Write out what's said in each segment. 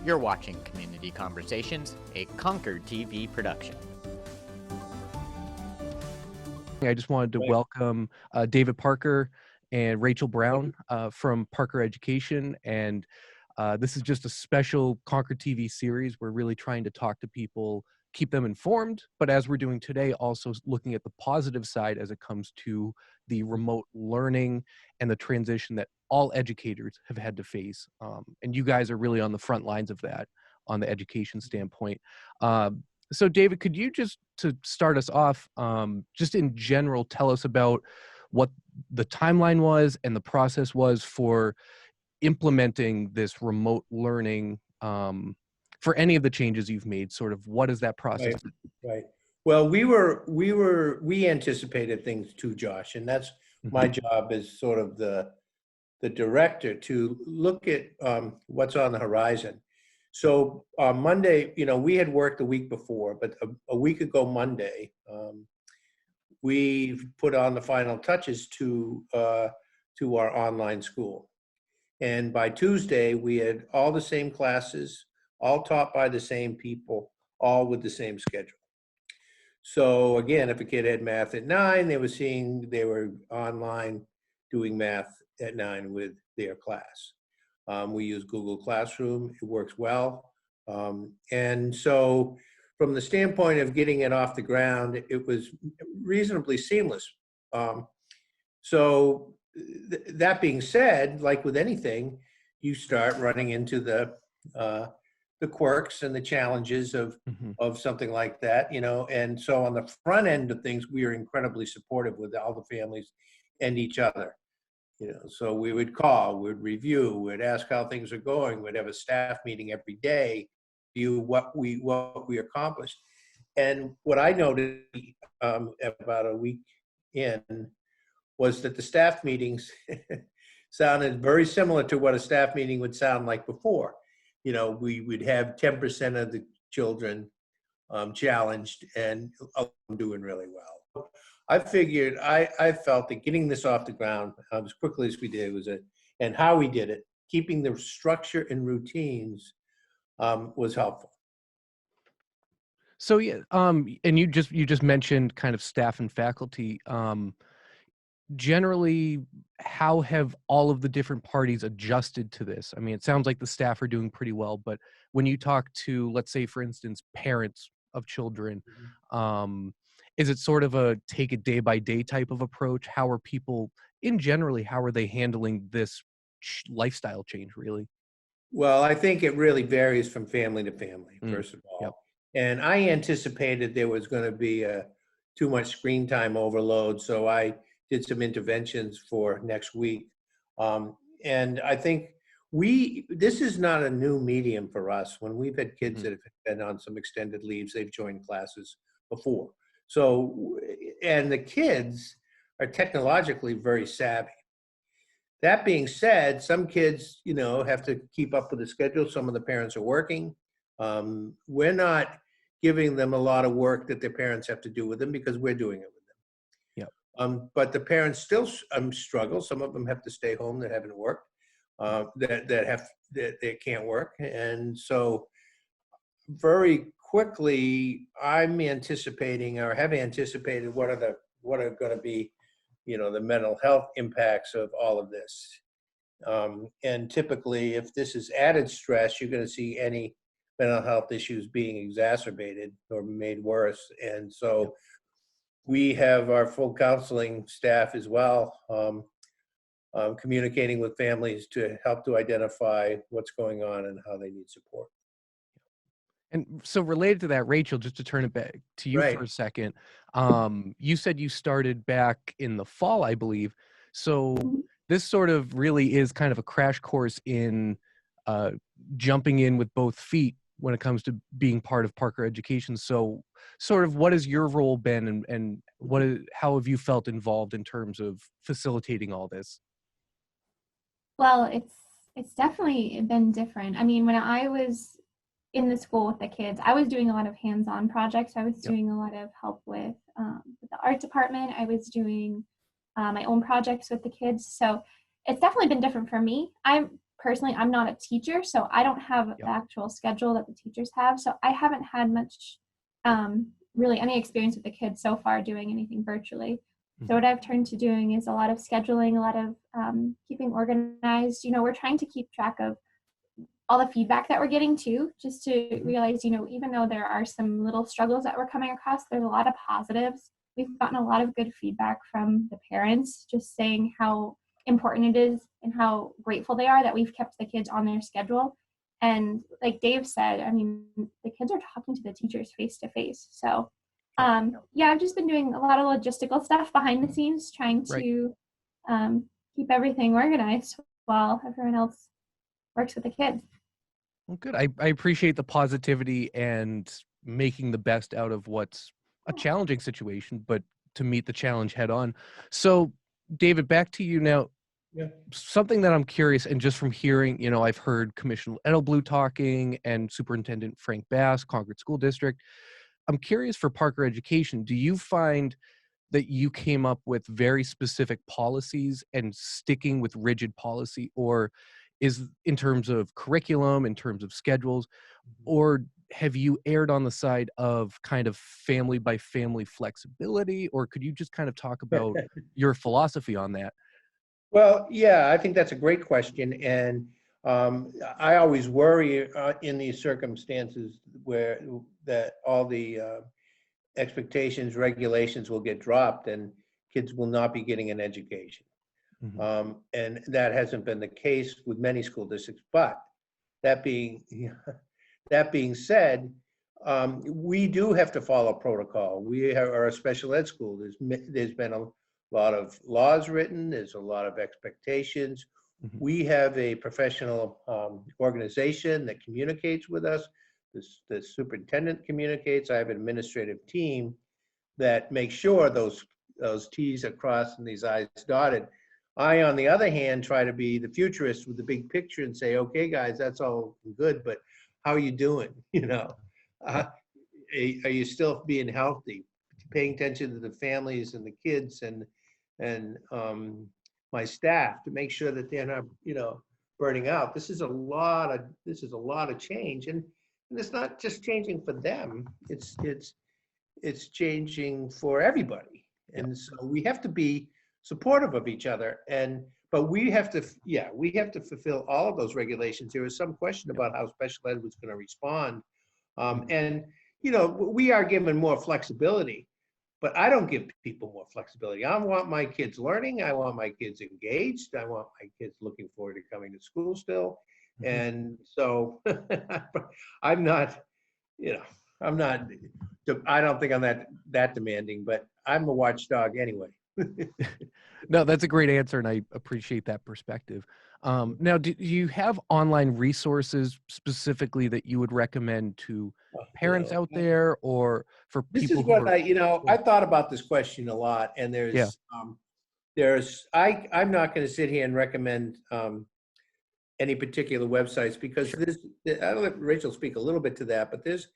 You're watching Community Conversations, a ConcordTV production. I just wanted to welcome David Parker and Rachel Brown from Parker Education. And this is just a special Concord TV series. We're really trying to talk to people, keep them informed, but as we're doing today, also looking at the positive side as it comes to the remote learning and the transition that all educators have had to face. And you guys are really on the front lines of that on the education standpoint. So David, could you just, to start us off, just in general, tell us about what the timeline was and the process was for implementing this remote learning, for any of the changes you've made? Sort of what is that process? Right. Well, we anticipated things too, Josh, and that's my job as sort of the director to look at what's on the horizon. So Monday, we had worked the week before, but a week ago Monday, we put on the final touches to our online school. And by Tuesday, we had all the same classes, all taught by the same people, all with the same schedule. So again, if a kid had math at 9, they were online doing math at 9 with their class. We use Google Classroom. It works well. And so from the standpoint of getting it off the ground, it was reasonably seamless. That being said, like with anything, you start running into the quirks and the challenges of something like that, and so on the front end of things, we are incredibly supportive with all the families and each other. So we would call, we'd review, we'd ask how things are going, we'd have a staff meeting every day, view what we accomplished. And what I noticed about a week in was that the staff meetings sounded very similar to what a staff meeting would sound like before. We would have 10% of the children challenged and doing really well. I felt that getting this off the ground as quickly as we did and how we did it, keeping the structure and routines was helpful. So yeah, and you just mentioned kind of staff and faculty. Generally, how have all of the different parties adjusted to this? I mean, it sounds like the staff are doing pretty well, but when you talk to, let's say, for instance, parents of children, is it sort of a take it day by day type of approach? How are people how are they handling this lifestyle change, really? Well, I think it really varies from family to family, first of all. Yep. And I anticipated there was going to be too much screen time overload, so I did some interventions for next week. And I think this is not a new medium for us. When we've had kids that have been on some extended leaves, they've joined classes before. So, and the kids are technologically very savvy. That being said, some kids, have to keep up with the schedule. Some of the parents are working. We're not giving them a lot of work that their parents have to do with them because we're doing it with them. Yep. But the parents still struggle. Some of them have to stay home that haven't worked, that can't work. And so very quickly, I'm anticipating or have anticipated what are going to be, the mental health impacts of all of this. And typically, if this is added stress, you're going to see any mental health issues being exacerbated or made worse. And so we have our full counseling staff as well, communicating with families to help to identify what's going on and how they need support. And so related to that, Rachel, just to turn it back to you for a second, you said you started back in the fall, I believe. So this sort of really is kind of a crash course in jumping in with both feet when it comes to being part of Parker Education. So sort of what has your role been and how have you felt involved in terms of facilitating all this? Well, it's definitely been different. I mean, when I was in the school with the kids, I was doing a lot of hands-on projects. I was doing a lot of help with the art department. I was doing my own projects with the kids. So it's definitely been different for me. I'm personally, I'm not a teacher, so I don't have the actual schedule that the teachers have. So I haven't had much, really any experience with the kids so far doing anything virtually. So what I've turned to doing is a lot of scheduling, a lot of keeping organized. We're trying to keep track of all the feedback that we're getting too, just to realize, even though there are some little struggles that we're coming across, there's a lot of positives. We've gotten a lot of good feedback from the parents, just saying how important it is and how grateful they are that we've kept the kids on their schedule. And like Dave said, I mean, the kids are talking to the teachers face to face. So I've just been doing a lot of logistical stuff behind the scenes, trying to keep everything organized while everyone else works with the kids. Well, good. I appreciate the positivity and making the best out of what's a challenging situation, but to meet the challenge head on. So, David, back to you now. Yeah. Something that I'm curious, and just from hearing, I've heard Commissioner Edelblue talking and Superintendent Frank Bass, Concord School District. I'm curious for Parker Education, do you find that you came up with very specific policies and sticking with rigid policy, or is in terms of curriculum, in terms of schedules, or have you erred on the side of kind of family by family flexibility, or could you just kind of talk about your philosophy on that? Well, yeah, I think that's a great question. And I always worry in these circumstances where that all the expectations, regulations will get dropped and kids will not be getting an education. And that hasn't been the case with many school districts. But that being said, we do have to follow protocol. We are a special ed school. There's been a lot of laws written. There's a lot of expectations. We have a professional organization that communicates with us. The superintendent communicates. I have an administrative team that makes sure those T's are crossed and these I's dotted. I, on the other hand, try to be the futurist with the big picture and say, okay, guys, that's all good, but how are you doing? Are you still being healthy? Paying attention to the families and the kids and my staff to make sure that they're not, burning out. This is a lot of change, and it's not just changing for them. It's changing for everybody, and so we have to be supportive of each other. But we have to fulfill all of those regulations. There was some question about how special ed was going to respond, and we are given more flexibility. But I don't give people more flexibility. I want my kids learning. I want my kids engaged. I want my kids looking forward to coming to school still. And so I'm not, I don't think I'm that demanding, but I'm a watchdog anyway. No, that's a great answer, and I appreciate that perspective. Now, do you have online resources specifically that you would recommend to parents out there, or for This people is who what are... I thought about this question a lot, and I'm not going to sit here and recommend any particular websites because I'll let Rachel speak a little bit to that, but there's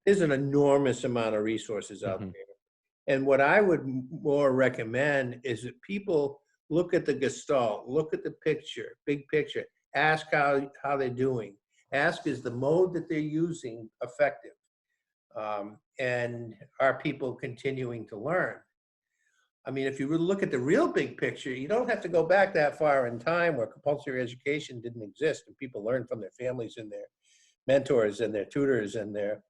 an enormous amount of resources out there. And what I would more recommend is that people look at the gestalt, look at the picture, big picture, ask how they're doing. Ask, is the mode that they're using effective? And are people continuing to learn? I mean, if you really look at the real big picture, you don't have to go back that far in time where compulsory education didn't exist and people learned from their families and their mentors and their tutors and their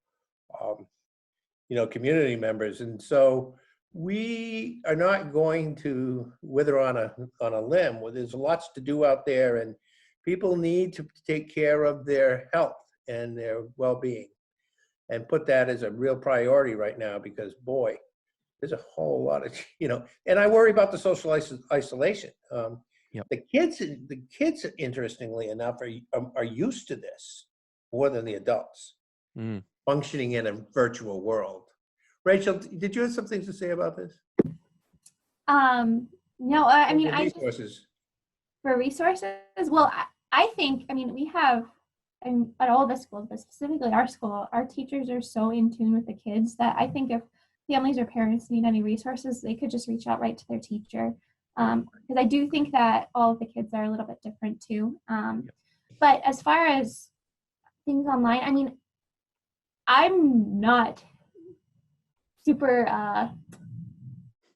community members. And so we are not going to wither on a limb. There's lots to do out there, and people need to take care of their health and their well-being and put that as a real priority right now, because boy, there's a whole lot of, and I worry about the social isolation. The kids, interestingly enough, are used to this more than the adults, functioning in a virtual world. Rachel, did you have some things to say about this? No, I mean, resources. For resources, well, I think, we have, and at all the schools, but specifically our school, our teachers are so in tune with the kids that I think if families or parents need any resources, they could just reach out right to their teacher. Because I do think that all of the kids are a little bit different too. But as far as things online, I mean, I'm not super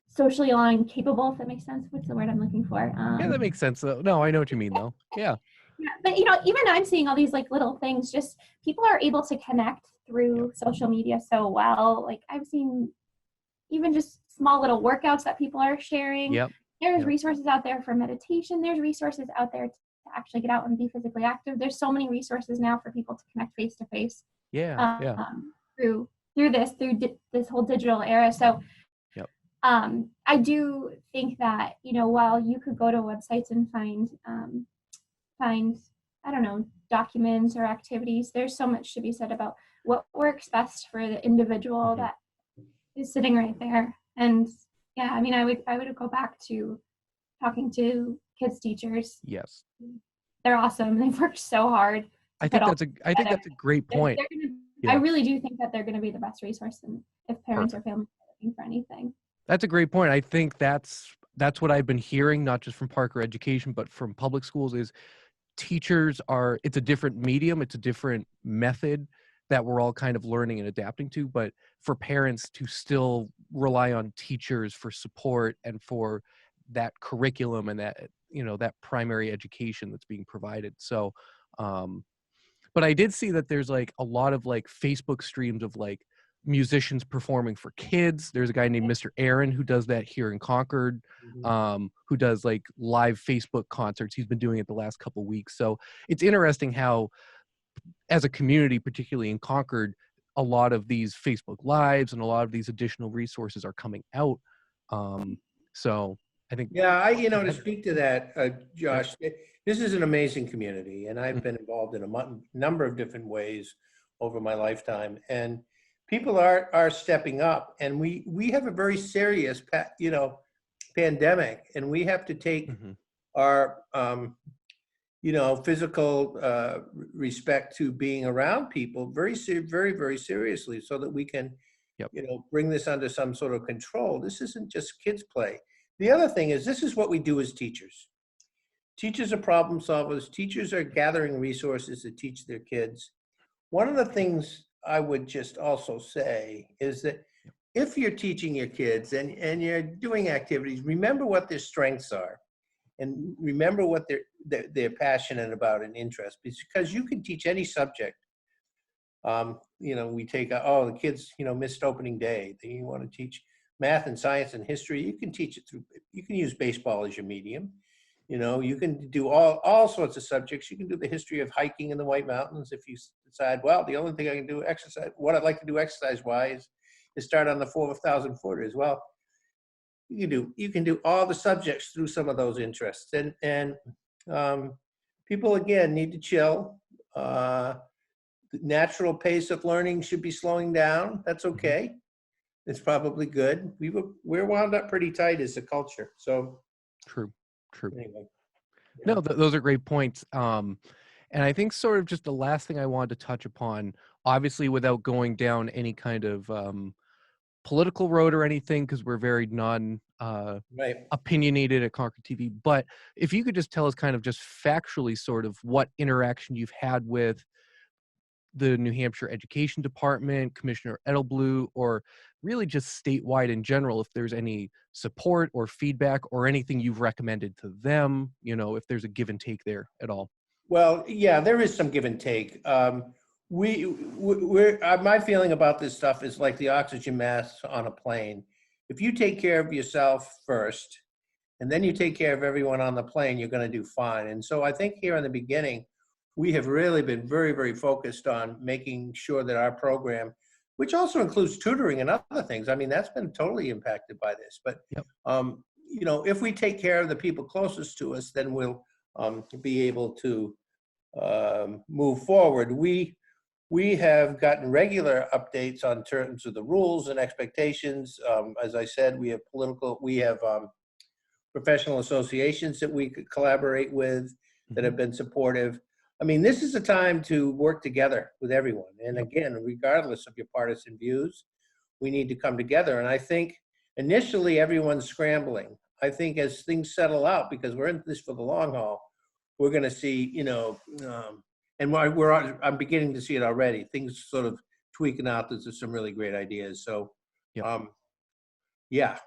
socially online capable, if that makes sense. What's the word I'm looking for? Yeah, that makes sense though. No, I know what you mean though. Yeah. Yeah, but even I'm seeing all these like little things, just people are able to connect through social media so well. Like I've seen even just small little workouts that people are sharing. Yep. There's resources out there for meditation. There's resources out there to actually get out and be physically active. There's so many resources now for people to connect face to face. Yeah. Through this whole digital era. So Yep. I do think that, while you could go to websites and find I don't know, documents or activities, there's so much to be said about what works best for the individual that is sitting right there. And yeah, I mean, I would go back to talking to kids teachers. Yes. They're awesome. They've worked so hard. I think that's a great point. I really do think that they're going to be the best resource if parents or families are looking for anything. That's a great point. I think that's what I've been hearing, not just from Parker Education, but from public schools, is teachers it's a different medium, it's a different method that we're all kind of learning and adapting to, but for parents to still rely on teachers for support and for that curriculum and that, that primary education that's being provided. So, but I did see that there's like a lot of like Facebook streams of like musicians performing for kids. There's a guy named Mr. Aaron who does that here in Concord, who does like live Facebook concerts. He's been doing it the last couple of weeks. So it's interesting how, as a community, particularly in Concord, a lot of these Facebook Lives and a lot of these additional resources are coming out. So I think. Yeah, to speak to that, Josh, this is an amazing community, and I've been involved in a number of different ways over my lifetime, and people are stepping up, and we have a very serious, pandemic, and we have to take our, physical respect to being around people very, very seriously, so that we can, bring this under some sort of control. This isn't just kids play. The other thing is, this is what we do as teachers. Teachers are problem solvers. Teachers are gathering resources to teach their kids. One of the things I would just also say is that if you're teaching your kids and you're doing activities, remember what their strengths are, and remember what they're passionate about and interest, because you can teach any subject. We take, the kids, missed opening day. You want to teach math and science and history. You can teach it through, you can use baseball as your medium. You can do all sorts of subjects. You can do the history of hiking in the White Mountains if you decide, well, the only thing I can do what I'd like to do exercise-wise is start on the 4,000 footers. Well, you can do all the subjects through some of those interests. And people, again, need to chill. The natural pace of learning should be slowing down. That's okay. It's probably good. We're wound up pretty tight as a culture. So True. anyway. No, those are great points. And I think sort of just the last thing I wanted to touch upon, obviously without going down any kind of political road or anything, because we're very opinionated at Concord TV. But if you could just tell us kind of just factually sort of what interaction you've had with the New Hampshire Education Department, Commissioner Edelblue, or really just statewide in general, if there's any support or feedback or anything you've recommended to them, if there's a give and take there at all. Well, yeah, there is some give and take. My feeling about this stuff is like the oxygen mask on a plane. If you take care of yourself first, and then you take care of everyone on the plane, you're going to do fine. And so I think here in the beginning, we have really been very, very focused on making sure that our program, which also includes tutoring and other things, I mean, that's been totally impacted by this. But, if we take care of the people closest to us, then we'll be able to move forward. We have gotten regular updates on terms of the rules and expectations. As I said, we have professional associations that we could collaborate with that have been supportive. I mean, this is a time to work together with everyone. And again, regardless of your partisan views, we need to come together. And I think initially everyone's scrambling. I think as things settle out, because we're in this for the long haul, we're going to see, and I'm beginning to see it already. Things sort of tweaking out. There's some really great ideas. So, Yep. yeah.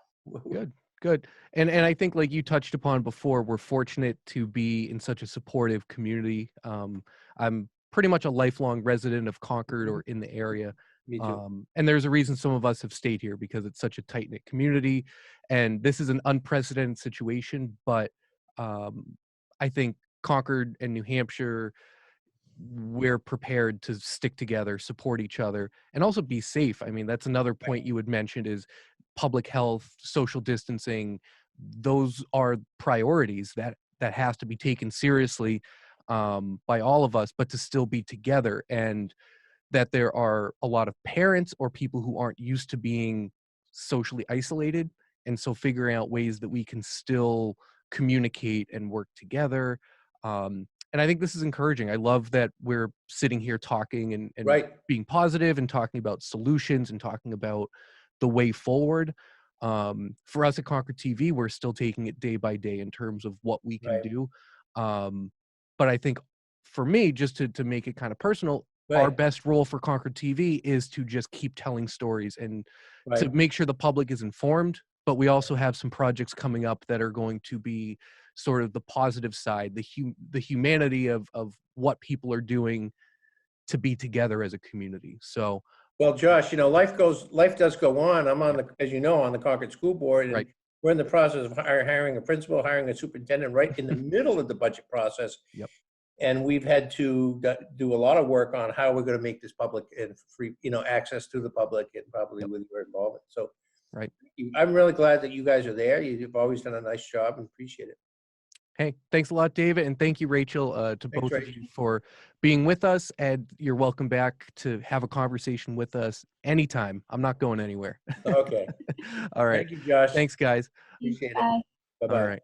Good. And I think, like you touched upon before, we're fortunate to be in such a supportive community. I'm pretty much a lifelong resident of Concord or in the area. Me too. And there's a reason some of us have stayed here, because it's such a tight-knit community. And this is an unprecedented situation, but I think Concord and New Hampshire, we're prepared to stick together, support each other, and also be safe. I mean, that's another point you had mentioned, is public health, social distancing. Those are priorities that has to be taken seriously by all of us, but to still be together. And that there are a lot of parents or people who aren't used to being socially isolated, and so figuring out ways that we can still communicate and work together. And I think this is encouraging. I love that we're sitting here talking and Right. being positive and talking about solutions and talking about the way forward. For us at Concord TV, we're still taking it day by day in terms of what we can Right. do. But I think for me, just to make it kind of personal, our Right. best role for Concord TV is to just keep telling stories and to Right. make sure the public is informed. But we also have some projects coming up that are going to be sort of the positive side, the humanity of what people are doing to be together as a community. So, Well, Josh, life does go on. I'm on as you know, on the Concord School Board, and right. we're in the process of hiring a principal, hiring a superintendent right in the middle of the budget process. Yep. And we've had to do a lot of work on how we're going to make this public and free, access to the public, and probably Yep. with your involvement. So, Right. I'm really glad that you guys are there. You've always done a nice job, and appreciate it. Hey, thanks a lot, David, and thank you, Rachel, to Thanks, both of Rachel. you for being with us. And you're welcome back to have a conversation with us anytime. I'm not going anywhere. Okay. All right. Thank you, Josh. Thanks, guys. Appreciate it. Bye. Bye-bye. All right.